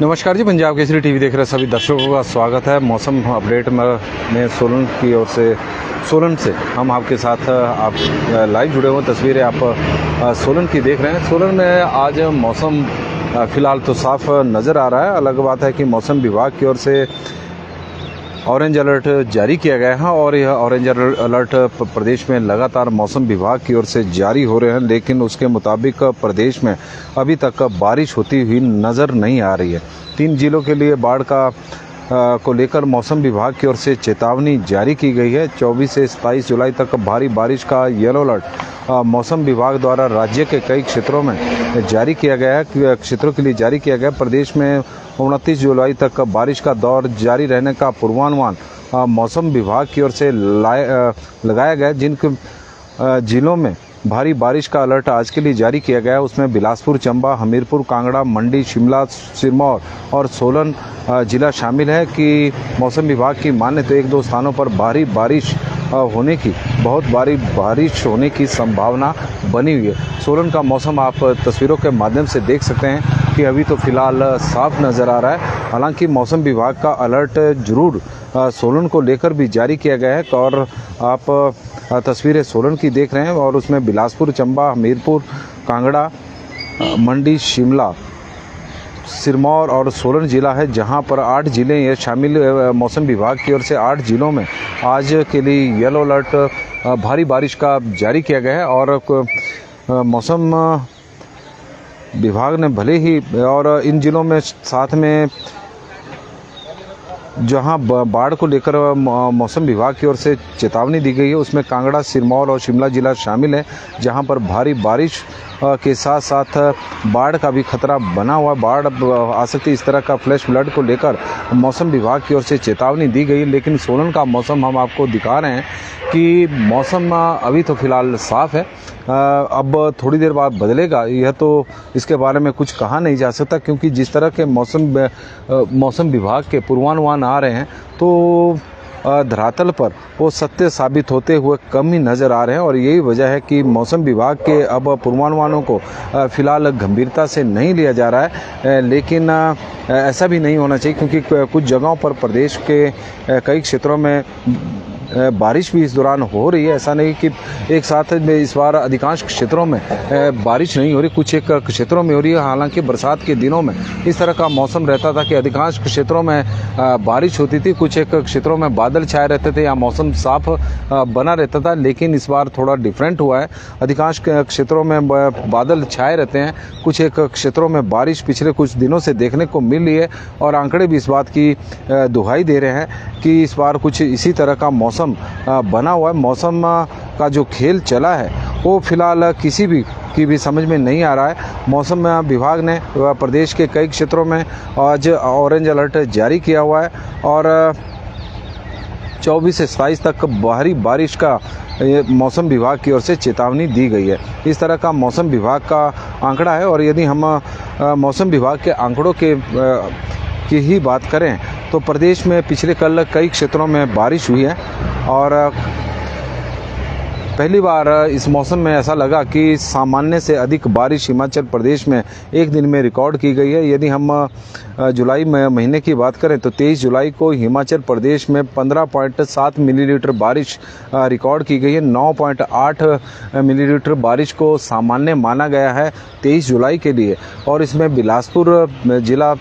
नमस्कार जी, पंजाब केसरी टीवी देख रहे सभी दर्शकों का स्वागत है। मौसम अपडेट में सोलन की ओर से सोलन से हम आपके साथ आप लाइव जुड़े हुए तस्वीरें आप सोलन की देख रहे हैं। सोलन में आज मौसम फ़िलहाल तो साफ नज़र आ रहा है। अलग बात है कि मौसम विभाग की ओर से ऑरेंज अलर्ट जारी किया गया है और यह ऑरेंज अलर्ट प्रदेश में लगातार मौसम विभाग की ओर से जारी हो रहे हैं, लेकिन उसके मुताबिक प्रदेश में अभी तक बारिश होती हुई नज़र नहीं आ रही है। 3 जिलों के लिए बाढ़ को लेकर मौसम विभाग की ओर से चेतावनी जारी की गई है। 24 से 27 जुलाई तक भारी बारिश का येलो अलर्ट मौसम विभाग द्वारा राज्य के कई क्षेत्रों में जारी किया गया है। क्षेत्रों के लिए जारी किया गया। प्रदेश में 29 जुलाई तक बारिश का दौर जारी रहने का पूर्वानुमान मौसम विभाग की ओर से लगाया गया। जिन जिलों में भारी बारिश का अलर्ट आज के लिए जारी किया गया है उसमें बिलासपुर, चंबा, हमीरपुर, कांगड़ा, मंडी, शिमला, सिरमौर और सोलन जिला शामिल है। कि मौसम विभाग की माने तो 1-2 स्थानों पर भारी बारिश बहुत भारी बारिश होने की संभावना बनी हुई है। सोलन का मौसम आप तस्वीरों के माध्यम से देख सकते हैं कि अभी तो फिलहाल साफ नज़र आ रहा है। हालांकि मौसम विभाग का अलर्ट जरूर सोलन को लेकर भी जारी किया गया है और आप तस्वीरें सोलन की देख रहे हैं और उसमें बिलासपुर, चंबा, हमीरपुर, कांगड़ा, मंडी, शिमला, सिरमौर और सोलन ज़िला है, जहां पर 8 ज़िले ये शामिल। मौसम विभाग की ओर से 8 ज़िलों में आज के लिए येलो अलर्ट भारी बारिश का जारी किया गया है। और मौसम विभाग ने भले ही और इन ज़िलों में साथ में जहां बाढ़ को लेकर मौसम विभाग की ओर से चेतावनी दी गई है उसमें कांगड़ा, सिरमौर और शिमला जिला शामिल है, जहां पर भारी बारिश के साथ साथ बाढ़ का भी खतरा बना हुआ। बाढ़ आ सकती है, इस तरह का फ्लैश फ्लड को लेकर मौसम विभाग की ओर से चेतावनी दी गई। लेकिन सोलन का मौसम हम आपको दिखा रहे हैं कि मौसम अभी तो फिलहाल साफ़ है। अब थोड़ी देर बाद बदलेगा, यह तो इसके बारे में कुछ कहा नहीं जा सकता, क्योंकि जिस तरह के मौसम विभाग के पूर्वानुमान आ रहे हैं तो धरातल पर वो सत्य साबित होते हुए कम ही नज़र आ रहे हैं। और यही वजह है कि मौसम विभाग के अब पूर्वानुमानों को फिलहाल गंभीरता से नहीं लिया जा रहा है। लेकिन ऐसा भी नहीं होना चाहिए, क्योंकि कुछ जगहों पर प्रदेश के कई क्षेत्रों में बारिश भी इस दौरान हो रही है। ऐसा नहीं कि एक साथ इस बार अधिकांश क्षेत्रों में बारिश नहीं हो रही, कुछ एक क्षेत्रों में हो रही है। हालांकि बरसात के दिनों में इस तरह का मौसम रहता था कि अधिकांश क्षेत्रों में बारिश होती थी, कुछ एक क्षेत्रों में बादल छाए रहते थे या मौसम साफ बना रहता था। लेकिन इस बार थोड़ा डिफरेंट हुआ है। अधिकांश क्षेत्रों में बादल छाए रहते हैं, कुछ एक क्षेत्रों में बारिश पिछले कुछ दिनों से देखने को मिल रही है। और आंकड़े भी इस बात की दुहाई दे रहे हैं कि इस बार कुछ इसी तरह का मौसम बना हुआ है। मौसम का जो खेल चला है वो फिलहाल किसी की भी समझ में नहीं आ रहा है। मौसम विभाग ने प्रदेश के कई क्षेत्रों में आज ऑरेंज अलर्ट जारी किया हुआ है और 24 से 27 तक भारी बारिश का मौसम विभाग की ओर से चेतावनी दी गई है। इस तरह का मौसम विभाग का आंकड़ा है। और यदि हम मौसम विभाग के आंकड़ों की ही बात करें तो प्रदेश में पिछले कल कई क्षेत्रों में बारिश हुई है और पहली बार इस मौसम में ऐसा लगा कि सामान्य से अधिक बारिश हिमाचल प्रदेश में एक दिन में रिकॉर्ड की गई है। यदि हम जुलाई महीने की बात करें तो 23 जुलाई को हिमाचल प्रदेश में 15.7 मिलीलीटर बारिश रिकॉर्ड की गई है। 9.8 मिलीलीटर बारिश को सामान्य माना गया है 23 जुलाई के लिए। और इसमें बिलासपुर जिला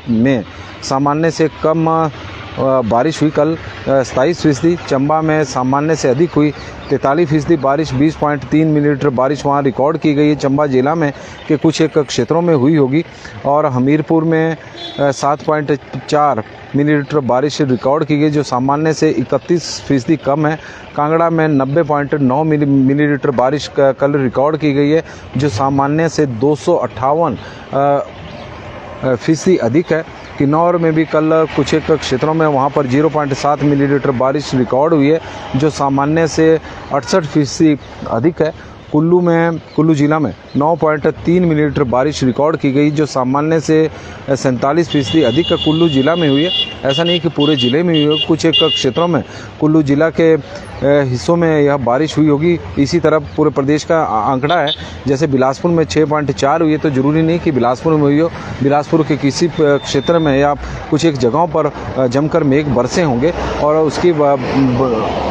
में सामान्य से कम बारिश हुई कल 27%। चंबा में सामान्य से अधिक हुई 43% बारिश। 20.3 मिलीलीटर बारिश वहां रिकॉर्ड की गई है चंबा जिला में के कुछ एक क्षेत्रों में हुई होगी। और हमीरपुर में 7.4 मिलीलीटर बारिश रिकॉर्ड की गई, जो सामान्य से 31% कम है। कांगड़ा में 90.9 मिलीलीटर बारिश कल रिकॉर्ड की गई है, जो सामान्य से 258% अधिक है। किन्नौर में भी कल कुछ एक क्षेत्रों में वहां पर 0.7 मिलीलीटर बारिश रिकॉर्ड हुई है, जो सामान्य से 68% अधिक है। कुल्लू जिला में 9.3 मिलीमीटर बारिश रिकॉर्ड की गई, जो सामान्य से 47% अधिक कुल्लू जिला में हुई है। ऐसा नहीं कि पूरे ज़िले में हुई है, कुछ एक क्षेत्रों में कुल्लू जिला के हिस्सों में यह बारिश हुई होगी। इसी तरह पूरे प्रदेश का आंकड़ा है, जैसे बिलासपुर में 6.4 हुई है, तो ज़रूरी नहीं कि बिलासपुर में हुई हो। बिलासपुर के किसी क्षेत्र में या कुछ एक जगहों पर जमकर मेघ बरसे होंगे और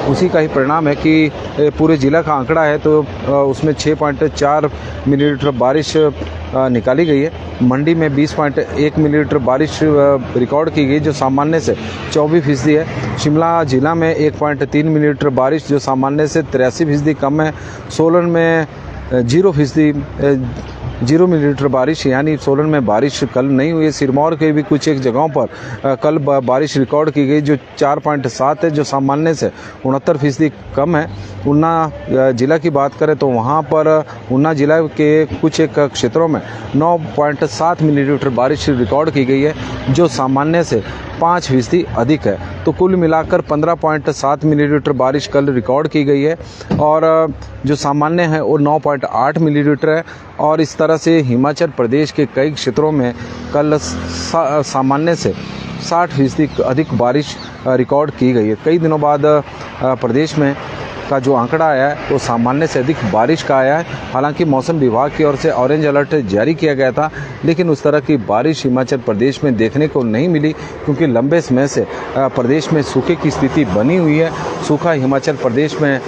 उसी का ही परिणाम है कि पूरे ज़िला का आंकड़ा है, तो उसमें 6.4 मिलीमीटर बारिश निकाली गई है। मंडी में 20.1 मिलीमीटर बारिश रिकॉर्ड की गई, जो सामान्य से 24% है। शिमला जिला में 1.3 मिलीमीटर बारिश, जो सामान्य से 83% कम है। सोलन में 0 मिलीमीटर बारिश, यानी सोलन में बारिश कल नहीं हुई है। सिरमौर के भी कुछ एक जगहों पर कल बारिश रिकॉर्ड की गई, जो 4.7 है, जो सामान्य से 69% कम है। ऊना जिला की बात करें तो वहाँ पर ऊना जिला के कुछ एक क्षेत्रों में 9.7 मिलीमीटर बारिश रिकॉर्ड की गई है, जो सामान्य से 5% अधिक है। तो कुल मिलाकर 15.7 मिलीमीटर बारिश कल रिकॉर्ड की गई है और जो सामान्य है वो 9.8 मिलीमीटर है। और इस तरह से हिमाचल प्रदेश के कई क्षेत्रों में कल सामान्य से 60% अधिक बारिश रिकॉर्ड की गई है। कई दिनों बाद प्रदेश में का जो आंकड़ा आया है वो सामान्य से अधिक बारिश का आया है। हालांकि मौसम विभाग की ओर से ऑरेंज अलर्ट जारी किया गया था, लेकिन उस तरह की बारिश हिमाचल प्रदेश में देखने को नहीं मिली, क्योंकि लंबे समय से प्रदेश में सूखे की स्थिति बनी हुई है। सूखा हिमाचल प्रदेश में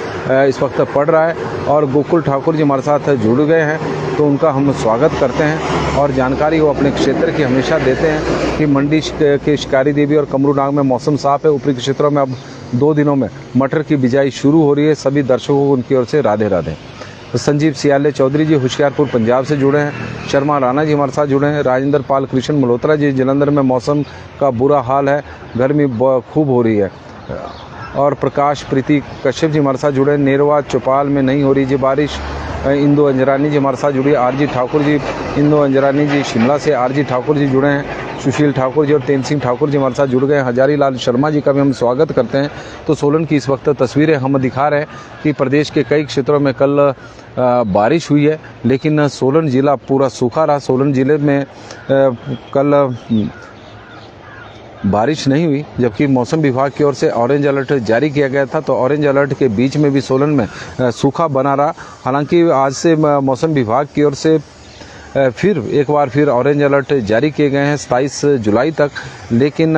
इस वक्त पड़ रहा है और गोकुल ठाकुर जी हमारे साथ जुड़ गए हैं, तो उनका हम स्वागत करते हैं और जानकारी वो अपने क्षेत्र की हमेशा देते हैं कि मंडी के शिकारी देवी और कमरूनाग में मौसम साफ है। ऊपरी क्षेत्रों में अब 2 दिनों में मटर की बिजाई शुरू हो रही है। सभी दर्शकों को उनकी ओर से राधे राधे। संजीव सियाले चौधरी जी होशियारपुर पंजाब से जुड़े हैं। शर्मा राणा जी हमारे साथ जुड़े हैं। राजेंद्र पाल कृष्ण मल्होत्रा जी जलंधर में मौसम का बुरा हाल है, गर्मी खूब हो रही है। और प्रकाश प्रीति कश्यप जी हमारे साथ जुड़े हैं। नेरवा चौपाल में नहीं हो रही जी बारिश। इंदु अंजरानी जी हमारे साथ जुड़ी। आरजी ठाकुर जी, इंदु अंजरानी जी शिमला से आरजी ठाकुर जी जुड़े हैं। सुशील ठाकुर जी और तेन सिंह ठाकुर जी हमारे साथ जुड़ गए। हजारी लाल शर्मा जी का भी हम स्वागत करते हैं। तो सोलन की इस वक्त तस्वीरें हम दिखा रहे हैं कि प्रदेश के कई क्षेत्रों में कल बारिश हुई है, लेकिन सोलन ज़िला पूरा सूखा रहा। सोलन ज़िले में कल बारिश नहीं हुई, जबकि मौसम विभाग की ओर से ऑरेंज अलर्ट जारी किया गया था। तो ऑरेंज अलर्ट के बीच में भी सोलन में सूखा बना रहा। हालांकि आज से मौसम विभाग की ओर से फिर एक बार फिर ऑरेंज अलर्ट जारी किए गए हैं 27 जुलाई तक, लेकिन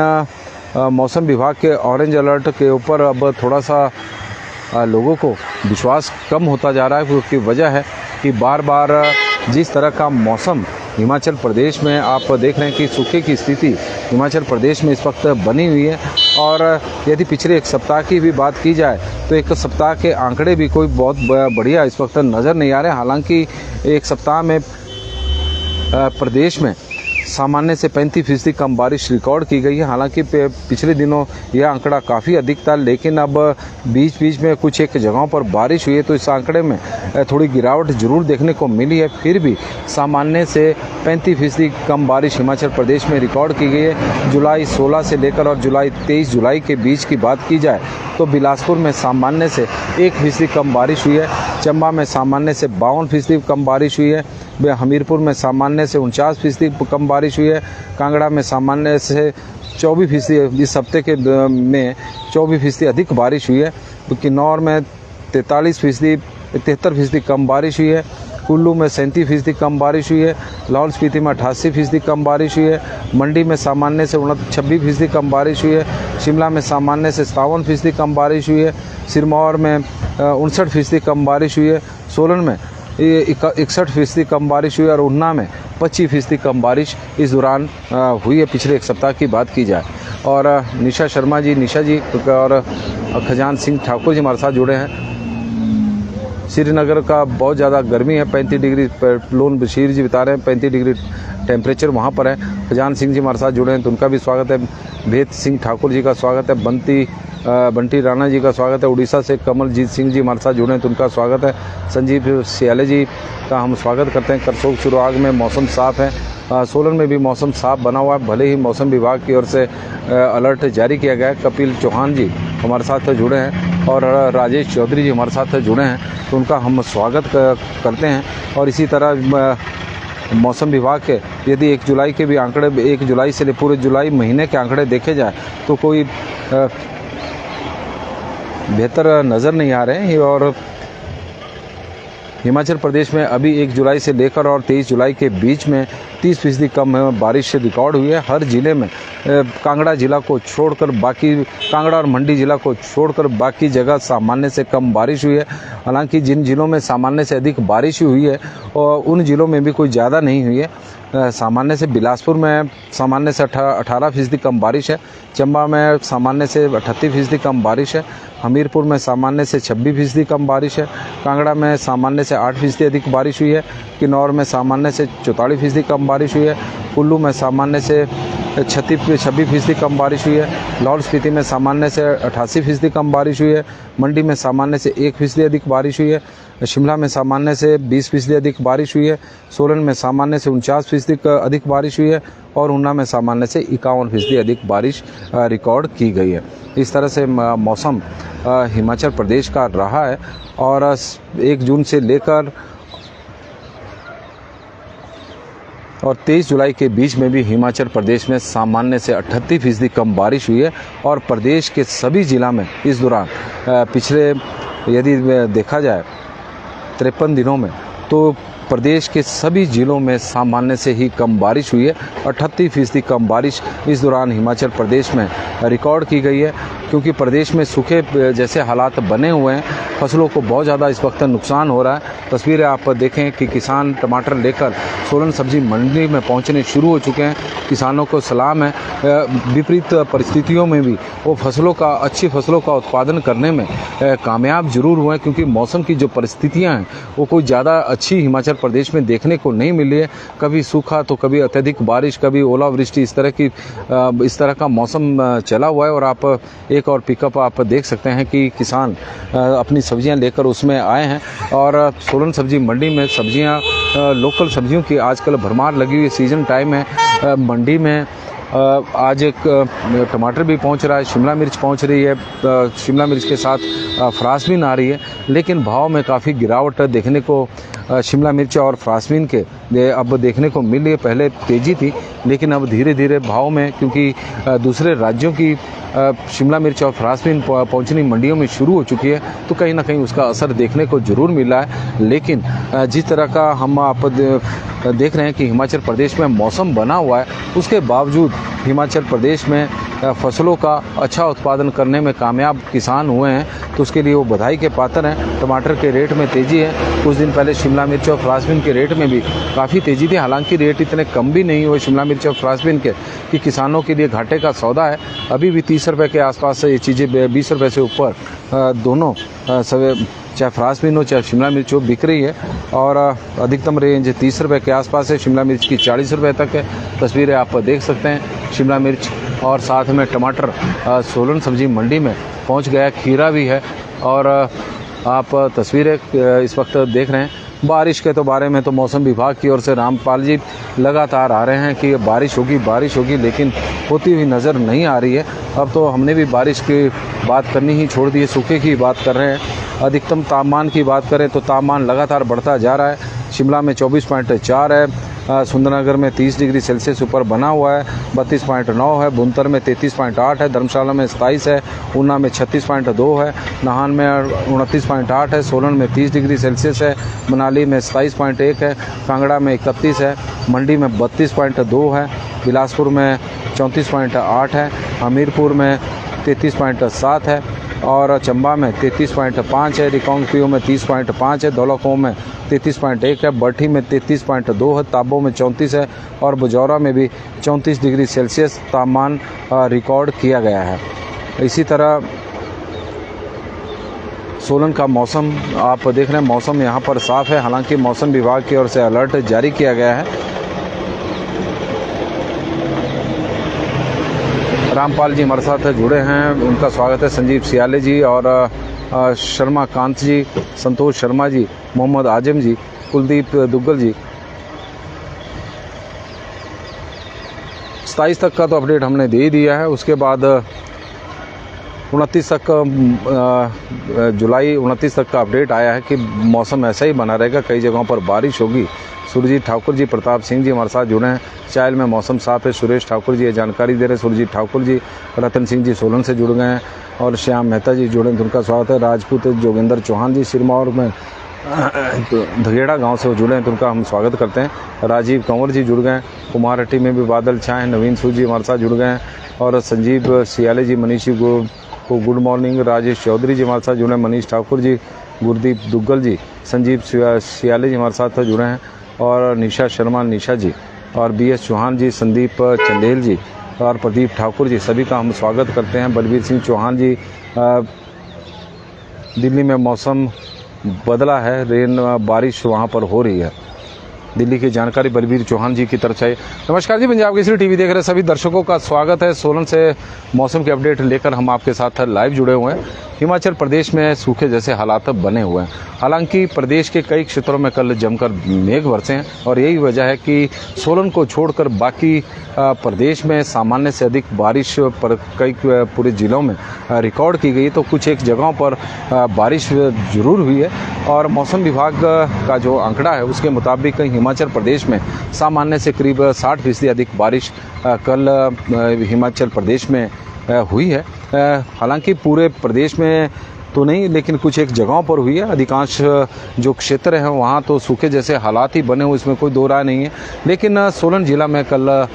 मौसम विभाग के ऑरेंज अलर्ट के ऊपर अब थोड़ा सा लोगों को विश्वास कम होता जा रहा है, क्योंकि वजह है कि बार बार जिस तरह का मौसम हिमाचल प्रदेश में आप देख रहे हैं कि सूखे की स्थिति हिमाचल प्रदेश में इस वक्त बनी हुई है। और यदि पिछले एक सप्ताह की भी बात की जाए तो एक सप्ताह के आंकड़े भी कोई बहुत बढ़िया इस वक्त नज़र नहीं आ रहे। हालांकि एक सप्ताह में प्रदेश में सामान्य से 35% कम बारिश रिकॉर्ड की गई है। हालांकि पिछले दिनों यह आंकड़ा काफ़ी अधिक था, लेकिन अब बीच बीच में कुछ एक जगहों पर बारिश हुई है, तो इस आंकड़े में थोड़ी गिरावट जरूर देखने को मिली है। फिर भी सामान्य से 35% कम बारिश हिमाचल प्रदेश में रिकॉर्ड की गई है। जुलाई 16 से लेकर और जुलाई 23 जुलाई के बीच की बात की जाए तो बिलासपुर में सामान्य से 1% कम बारिश हुई है। चंबा में सामान्य से 52% कम बारिश हुई है। हमीरपुर में सामान्य से 49% कम बारिश हुई है। कांगड़ा में सामान्य से 24%, इस हफ्ते के में 24% अधिक बारिश हुई है। किन्नौर में 73% कम बारिश हुई है। कुल्लू में 37% कम बारिश हुई है। लाहौल स्पीति में 88% कम बारिश हुई है। मंडी में सामान्य से 26% कम बारिश हुई है। शिमला में सामान्य से 57% कम बारिश हुई है। सिरमौर में 59% कम बारिश हुई है। सोलन में 61% कम बारिश हुई है और ऊना में 25% कम बारिश इस दौरान हुई है, पिछले एक सप्ताह की बात की जाए। और निशा शर्मा जी, निशा जी और खजान सिंह ठाकुर जी हमारे साथ जुड़े हैं। श्रीनगर का बहुत ज़्यादा गर्मी है, 35 डिग्री। लोन बशीर जी बता रहे हैं 35 डिग्री टेम्परेचर वहाँ पर है। खजान सिंह जी हमारे साथ जुड़े हैं तो उनका भी स्वागत है। भेद सिंह ठाकुर जी का स्वागत है। बंटी राणा जी का स्वागत है। उड़ीसा से कमलजीत सिंह जी हमारे साथ जुड़े हैं तो उनका स्वागत है। संजीव सियाले जी का हम स्वागत करते हैं। करसोग सुराग में मौसम साफ़ है। सोलन में भी मौसम साफ बना हुआ है, भले ही मौसम विभाग की ओर से अलर्ट जारी किया गया है। कपिल चौहान जी हमारे साथ जुड़े हैं और राजेश चौधरी जी हमारे साथ जुड़े हैं तो उनका हम स्वागत करते हैं। और इसी तरह मौसम विभाग के यदि 1 जुलाई के भी आंकड़े 1 जुलाई से पूरे जुलाई महीने के आंकड़े देखे जाए तो कोई बेहतर नज़र नहीं आ रहे हैं। और हिमाचल प्रदेश में अभी 1 जुलाई से लेकर और 23 जुलाई के बीच में 30% कम बारिश रिकॉर्ड हुई है। हर ज़िले में कांगड़ा जिला को छोड़कर बाकी कांगड़ा और मंडी जिला को छोड़कर बाकी जगह सामान्य से कम बारिश हुई है। हालांकि जिन जिलों में सामान्य से अधिक बारिश हुई है और उन जिलों में भी कोई ज़्यादा नहीं हुई है। सामान्य से बिलासपुर में सामान्य से 18% कम बारिश है। चंबा में सामान्य से 38% कम बारिश है। हमीरपुर में सामान्य से 26% कम बारिश है। कांगड़ा में सामान्य से 8% अधिक बारिश हुई है। किन्नौर में सामान्य से 44% कम बारिश हुई है। कुल्लू में सामान्य से 26% कम बारिश हुई है। लाहौल स्पीति में सामान्य से 88% कम बारिश हुई है। मंडी में सामान्य से 1% अधिक बारिश हुई है। शिमला में सामान्य से 20% अधिक बारिश हुई है। सोलन में सामान्य से 49% अधिक बारिश हुई है और ऊना में सामान्य से 51% अधिक बारिश रिकॉर्ड की गई है। इस तरह से मौसम हिमाचल प्रदेश का रहा है और 1 जून से लेकर और 23 जुलाई के बीच में भी हिमाचल प्रदेश में सामान्य से 38% कम बारिश हुई है। और प्रदेश के सभी जिला में इस दौरान पिछले यदि देखा जाए 53 दिनों में तो प्रदेश के सभी जिलों में सामान्य से ही कम बारिश हुई है। 38% कम बारिश इस दौरान हिमाचल प्रदेश में रिकॉर्ड की गई है। क्योंकि प्रदेश में सूखे जैसे हालात बने हुए हैं, फसलों को बहुत ज़्यादा इस वक्त नुकसान हो रहा है। तस्वीरें आप देखें कि किसान टमाटर लेकर सोलन सब्जी मंडी में पहुंचने शुरू हो चुके हैं। किसानों को सलाम है। विपरीत परिस्थितियों में भी वो अच्छी फसलों का उत्पादन करने में कामयाब जरूर हुए हैं। क्योंकि मौसम की जो परिस्थितियाँ हैं वो कोई ज़्यादा अच्छी हिमाचल प्रदेश में देखने को नहीं मिली है। कभी सूखा तो कभी अत्यधिक बारिश, कभी ओलावृष्टि, इस तरह का मौसम चला हुआ है। और आप एक और पिकअप आप देख सकते हैं कि किसान अपनी सब्जियां लेकर उसमें आए हैं। और सोलन सब्जी मंडी में सब्जियां लोकल सब्जियों की आजकल भरमार लगी हुई सीज़न टाइम है। मंडी में आज एक टमाटर भी पहुंच रहा है, शिमला मिर्च पहुंच रही है, शिमला मिर्च के साथ फ्रासबीन आ रही है। लेकिन भाव में काफ़ी गिरावट देखने को शिमला मिर्च और फ्रासबीन के अब देखने को मिल रही है। पहले तेज़ी थी लेकिन अब धीरे धीरे भाव में, क्योंकि दूसरे राज्यों की शिमला मिर्च और फ्रासबीन पहुंचनी मंडियों में शुरू हो चुकी है तो कहीं ना कहीं उसका असर देखने को ज़रूर मिल रहा है। लेकिन जिस तरह का हम आप देख रहे हैं कि हिमाचल प्रदेश में मौसम बना हुआ है, उसके बावजूद हिमाचल प्रदेश में फसलों का अच्छा उत्पादन करने में कामयाब किसान हुए हैं तो उसके लिए वो बधाई के पात्र हैं। टमाटर के रेट में तेज़ी है। कुछ दिन पहले शिमला मिर्च और फ्रासबीन के रेट में भी काफ़ी तेज़ी थी। हालांकि रेट इतने कम भी नहीं हुए शिमला मिर्च और फ्रासबीन के कि किसानों के लिए घाटे का सौदा है। अभी भी 30 रुपये के आसपास ये चीज़ें 20 रुपये से ऊपर दोनों चाहे फ्रासबीन हो चाहे शिमला मिर्च हो बिक रही है। और अधिकतम रेंज 30 रुपये के आसपास है। शिमला मिर्च की 40 रुपये तक है। तस्वीरें आप देख सकते हैं शिमला मिर्च और साथ में टमाटर सोलन सब्जी मंडी में पहुंच गया। खीरा भी है। और आप तस्वीरें इस वक्त देख रहे हैं। बारिश के तो बारे में तो मौसम विभाग की ओर से रामपाल जी लगातार आ रहे हैं कि बारिश होगी, लेकिन होती हुई नज़र नहीं आ रही है। अब तो हमने भी बारिश की बात करनी ही छोड़ दी है, सूखे की बात कर रहे हैं। अधिकतम तापमान की बात करें तो तापमान लगातार बढ़ता जा रहा है। शिमला में 24.4 है। सुंदरनगर में 30 डिग्री सेल्सियस ऊपर बना हुआ है, 32.9 है। बुनतर में 33.8 है। धर्मशाला में 27 है। ऊना में 36.2 है। नाहन में 29.8 है। सोलन में 30 डिग्री सेल्सियस है। मनाली में 27.1 है। कांगड़ा में 31 है। मंडी में 32.2 है। बिलासपुर में 34.8 है। हमीरपुर में 33.7 है और चंबा में 33.5 है। रिकांगपिओ में 30.5 है। धौलाकुआं में 33.1 है। बठी में 33.2 है। ताबो में 34 है और बजौरा में भी 34 डिग्री सेल्सियस तापमान रिकॉर्ड किया गया है। इसी तरह सोलन का मौसम आप देख रहे हैं, मौसम यहाँ पर साफ़ है। हालांकि मौसम विभाग की ओर से अलर्ट जारी किया गया है। रामपाल जी हमारे साथ जुड़े हैं, उनका स्वागत है। संजीव सियाले जी और शर्मा कांत जी, संतोष शर्मा जी, मोहम्मद आजम जी, कुलदीप दुग्गल जी। 27 तक का तो अपडेट हमने दे ही दिया है। उसके बाद 29 तक जुलाई 29 तक का अपडेट आया है कि मौसम ऐसा ही बना रहेगा, कई जगहों पर बारिश होगी। सुरजीत ठाकुर जी, प्रताप सिंह जी हमारे साथ जुड़े हैं। चायल में मौसम साफ है, सुरेश ठाकुर जी ये जानकारी दे रहे हैं। सुरजीत ठाकुर जी, रतन सिंह जी सोलन से जुड़ गए हैं और श्याम मेहता जी जुड़े हैं, उनका स्वागत है। राजपूत जोगिंदर चौहान जी सिरमौर में धगेड़ा गांव से जुड़े हैं, तो उनका हम स्वागत करते हैं। राजीव कंवर जी जुड़ गए हैं। कुमारहट्टी में भी बादल छाए हैं। नवीन सूद जी हमारे साथ जुड़ गए हैं और संजीव सियाले जी, मनीष जी को गुड मॉर्निंग। राजेश चौधरी जी हमारे साथ जुड़े हैं। मनीष ठाकुर जी, गुरदीप दुग्गल जी, संजीव सियाले जी हमारे साथ जुड़े हैं और निशा शर्मा निशा जी और BS चौहान जी, संदीप चंदेल जी और प्रदीप ठाकुर जी, सभी का हम स्वागत करते हैं। बलबीर सिंह चौहान जी, दिल्ली में मौसम बदला है, बारिश वहाँ पर हो रही है। दिल्ली की जानकारी बलबीर चौहान जी की तरफ से। नमस्कार जी, पंजाब केसरी टीवी देख रहे सभी दर्शकों का स्वागत है। सोलन से मौसम के अपडेट लेकर हम आपके साथ लाइव जुड़े हुए हैं। हिमाचल प्रदेश में सूखे जैसे हालात बने हुए हैं। हालांकि प्रदेश के कई क्षेत्रों में कल जमकर मेघ बरसे हैं और यही वजह है कि सोलन को छोड़कर बाकी प्रदेश में सामान्य से अधिक बारिश पर कई पूरे जिलों में रिकॉर्ड की गई। तो कुछ एक जगहों पर बारिश जरूर हुई है और मौसम विभाग का जो आंकड़ा है उसके मुताबिक हिमाचल प्रदेश में सामान्य से करीब 60% अधिक बारिश कल हिमाचल प्रदेश में हुई है। हालांकि पूरे प्रदेश में तो नहीं, लेकिन कुछ एक जगहों पर हुई है। अधिकांश जो क्षेत्र हैं वहाँ तो सूखे जैसे हालात ही बने हुए, इसमें कोई दो राय नहीं है। लेकिन सोलन जिला में कल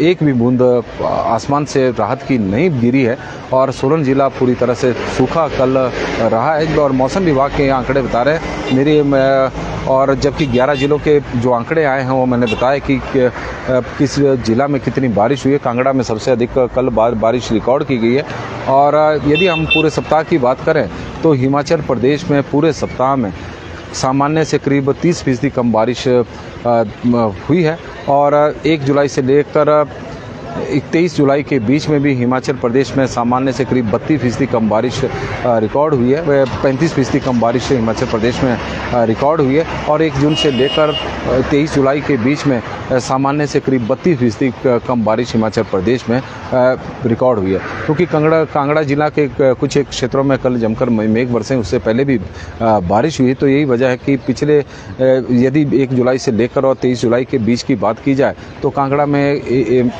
एक भी बूंद आसमान से राहत की नहीं गिरी है और सोलन जिला पूरी तरह से सूखा कल रहा है और मौसम विभाग के आंकड़े बता रहे हैं और जबकि 11 जिलों के जो आंकड़े आए हैं वो मैंने बताया कि किस जिला में कितनी बारिश हुई है। कांगड़ा में सबसे अधिक कल बारिश रिकॉर्ड की गई है और यदि हम पूरे सप्ताह की बात करें तो हिमाचल प्रदेश में पूरे सप्ताह में सामान्य से करीब 30% कम बारिश हुई है और 1 जुलाई से लेकर 23 जुलाई के बीच में भी हिमाचल प्रदेश में सामान्य से करीब 32% कम बारिश रिकॉर्ड हुई है। 35% कम बारिश हिमाचल प्रदेश में रिकॉर्ड हुई है और 1 जून से लेकर 23 जुलाई के बीच में सामान्य से करीब 32% कम बारिश हिमाचल प्रदेश में रिकॉर्ड हुई है। क्योंकि कांगड़ा जिला के कुछ एक क्षेत्रों में कल जमकर मेघ बरसे, उससे पहले भी बारिश हुई। तो यही वजह है कि पिछले यदि 1 जुलाई से लेकर और 23 जुलाई के बीच की बात की जाए तो कांगड़ा में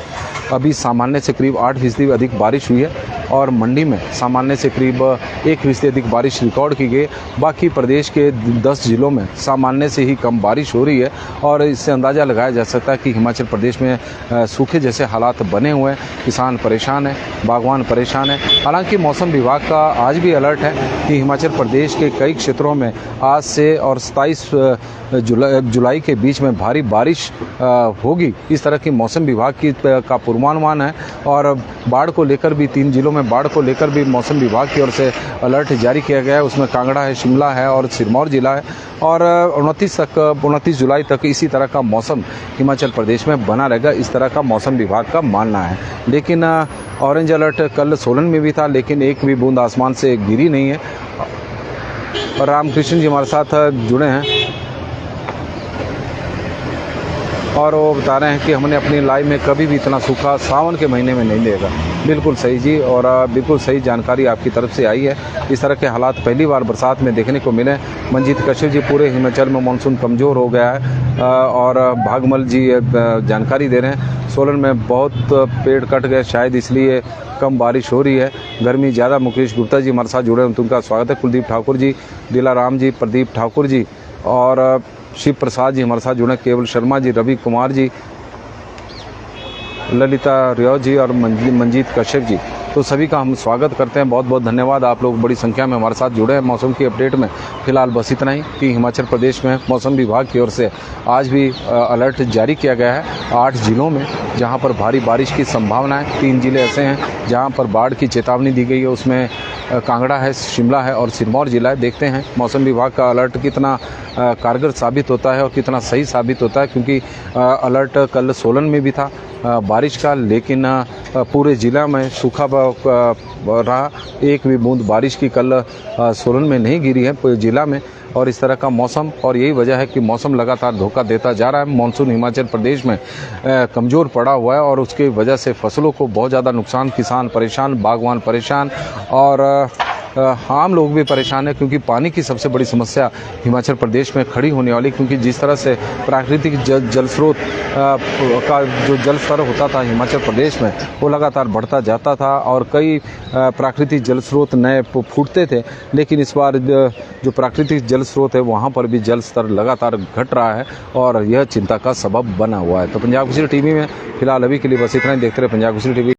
अभी सामान्य से करीब 8% अधिक बारिश हुई है और मंडी में सामान्य से करीब 1% अधिक बारिश रिकॉर्ड की गई। बाकी प्रदेश के 10 जिलों में सामान्य से ही कम बारिश हो रही है और इससे अंदाज़ा लगाया जा सकता है कि हिमाचल प्रदेश में सूखे जैसे हालात बने हुए हैं। किसान परेशान है, बागवान परेशान है। हालांकि मौसम विभाग का आज भी अलर्ट है कि हिमाचल प्रदेश के कई क्षेत्रों में आज से और 27 जुलाई के बीच में भारी बारिश होगी। इस तरह की मौसम विभाग का पूर्वानुमान है और बाढ़ को लेकर भी 3 जिलों में बाढ़ को लेकर भी मौसम विभाग की ओर से अलर्ट जारी किया गया है। उसमें कांगड़ा है, शिमला है और सिरमौर जिला है और 29 जुलाई तक इसी तरह का मौसम हिमाचल प्रदेश में बना रहेगा, इस तरह का मौसम विभाग का मानना है। लेकिन ऑरेंज अलर्ट कल सोलन में भी था, लेकिन एक भी बूंद आसमान से गिरी नहीं है। और रामकृष्ण जी हमारे साथ जुड़े हैं और वो बता रहे हैं कि हमने अपनी लाइफ में कभी भी इतना सूखा सावन के महीने में नहीं देखा। बिल्कुल सही जी, और बिल्कुल सही जानकारी आपकी तरफ से आई है। इस तरह के हालात पहली बार बरसात में देखने को मिले। मंजीत कश्यप जी, पूरे हिमाचल में मानसून कमज़ोर हो गया है और भागमल जी जानकारी दे रहे हैं सोलन में बहुत पेड़ कट गए, शायद इसलिए कम बारिश हो रही है, गर्मी ज़्यादा। मुकेश गुप्ता जी हमारे साथ जुड़े हैं, उनका स्वागत है। कुलदीप ठाकुर जी, दिलाराम जी, प्रदीप ठाकुर जी और शिव प्रसाद जी हमारे साथ जुड़े, केवल शर्मा जी, रवि कुमार जी, ललिता रियो जी और मंजीत कश्यप जी, तो सभी का हम स्वागत करते हैं। बहुत बहुत धन्यवाद, आप लोग बड़ी संख्या में हमारे साथ जुड़े हैं। मौसम की अपडेट में फ़िलहाल बस इतना ही कि हिमाचल प्रदेश में मौसम विभाग की ओर से आज भी अलर्ट जारी किया गया है 8 जिलों में, जहां पर भारी बारिश की संभावना है। 3 जिले ऐसे हैं जहां पर बाढ़ की चेतावनी दी गई है, उसमें कांगड़ा है, शिमला है और सिरमौर जिला है। देखते हैं मौसम विभाग का अलर्ट कितना कारगर साबित होता है और कितना सही साबित होता है, क्योंकि अलर्ट कल सोलन में भी था, बारिश का, लेकिन पूरे ज़िला में सूखा रहा। एक भी बूंद बारिश की कल सोलन में नहीं गिरी है पूरे ज़िला में। और इस तरह का मौसम, और यही वजह है कि मौसम लगातार धोखा देता जा रहा है। मानसून हिमाचल प्रदेश में कमज़ोर पड़ा हुआ है और उसकी वजह से फसलों को बहुत ज़्यादा नुकसान, किसान परेशान, बागवान परेशान और आम लोग भी परेशान है, क्योंकि पानी की सबसे बड़ी समस्या हिमाचल प्रदेश में खड़ी होने वाली, क्योंकि जिस तरह से प्राकृतिक जल स्रोत का जो जल स्तर होता था हिमाचल प्रदेश में वो लगातार बढ़ता जाता था और कई प्राकृतिक जल स्रोत नए फूटते थे। लेकिन इस बार जो प्राकृतिक जल स्रोत है वहाँ पर भी जल स्तर लगातार घट रहा है और यह चिंता का सबब बना हुआ है। तो पंजाब केसरी टीवी में फिलहाल अभी के लिए बस इतना ही। देखते रहे पंजाब केसरी टीवी।